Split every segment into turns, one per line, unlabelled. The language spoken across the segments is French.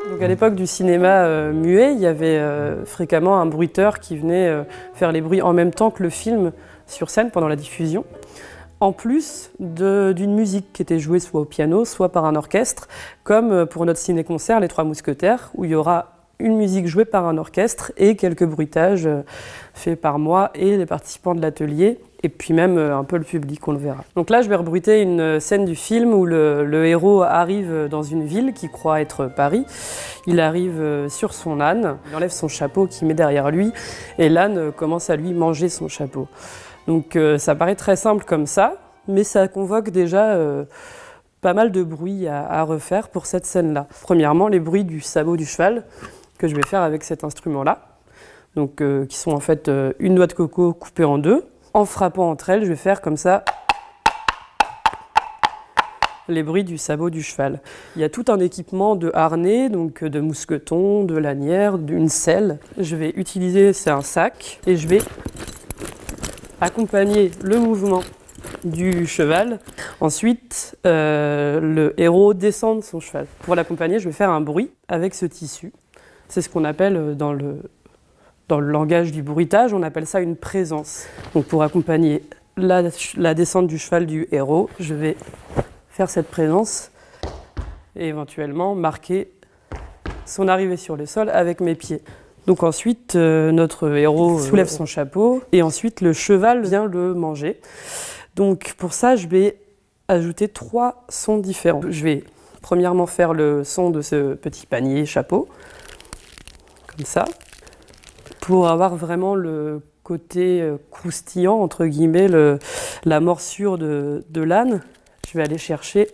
Donc à l'époque du cinéma muet, il y avait fréquemment un bruiteur qui venait faire les bruits en même temps que le film sur scène pendant la diffusion, en plus d'une musique qui était jouée soit au piano, soit par un orchestre, comme pour notre ciné-concert Les Trois Mousquetaires, où il y aura une musique jouée par un orchestre et quelques bruitages faits par moi et les participants de l'atelier, et puis même un peu le public, on le verra. Donc là, je vais rebruiter une scène du film où le héros arrive dans une ville qui croit être Paris. Il arrive sur son âne, il enlève son chapeau qu'il met derrière lui, et l'âne commence à lui manger son chapeau. Donc ça paraît très simple comme ça, mais ça convoque déjà pas mal de bruits à refaire pour cette scène-là. Premièrement, les bruits du sabot du cheval, que je vais faire avec cet instrument-là, donc qui sont en fait une noix de coco coupée en deux. En frappant entre elles, je vais faire comme ça les bruits du sabot du cheval. Il y a tout un équipement de harnais, donc de mousquetons, de lanières, d'une selle. Je vais utiliser, c'est un sac, et je vais accompagner le mouvement du cheval. Ensuite, le héros descend de son cheval. Pour l'accompagner, je vais faire un bruit avec ce tissu. C'est ce qu'on appelle dans le langage du bruitage, on appelle ça une présence. Donc pour accompagner la descente du cheval du héros, je vais faire cette présence et éventuellement marquer son arrivée sur le sol avec mes pieds. Donc ensuite, notre héros soulève son chapeau et ensuite le cheval vient le manger. Donc pour ça, je vais ajouter 3 sons différents. Je vais premièrement faire le son de ce petit panier chapeau, comme ça, pour avoir vraiment le côté croustillant, entre guillemets, la morsure de l'âne. Je vais aller chercher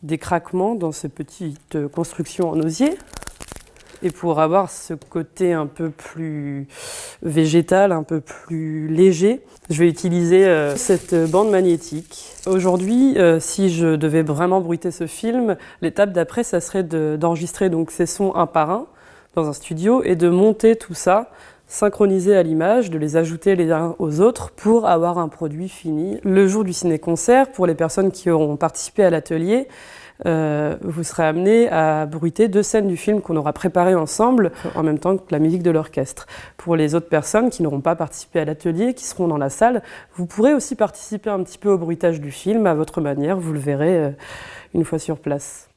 des craquements dans ces petites constructions en osier. Et pour avoir ce côté un peu plus végétal, un peu plus léger, je vais utiliser cette bande magnétique. Aujourd'hui, si je devais vraiment bruiter ce film, l'étape d'après, ça serait d'enregistrer donc ces sons un par un dans un studio et de monter tout ça, synchroniser à l'image, de les ajouter les uns aux autres pour avoir un produit fini. Le jour du ciné-concert, pour les personnes qui auront participé à l'atelier, vous serez amené à bruiter 2 scènes du film qu'on aura préparées ensemble en même temps que la musique de l'orchestre. Pour les autres personnes qui n'auront pas participé à l'atelier, qui seront dans la salle, vous pourrez aussi participer un petit peu au bruitage du film à votre manière, vous le verrez une fois sur place.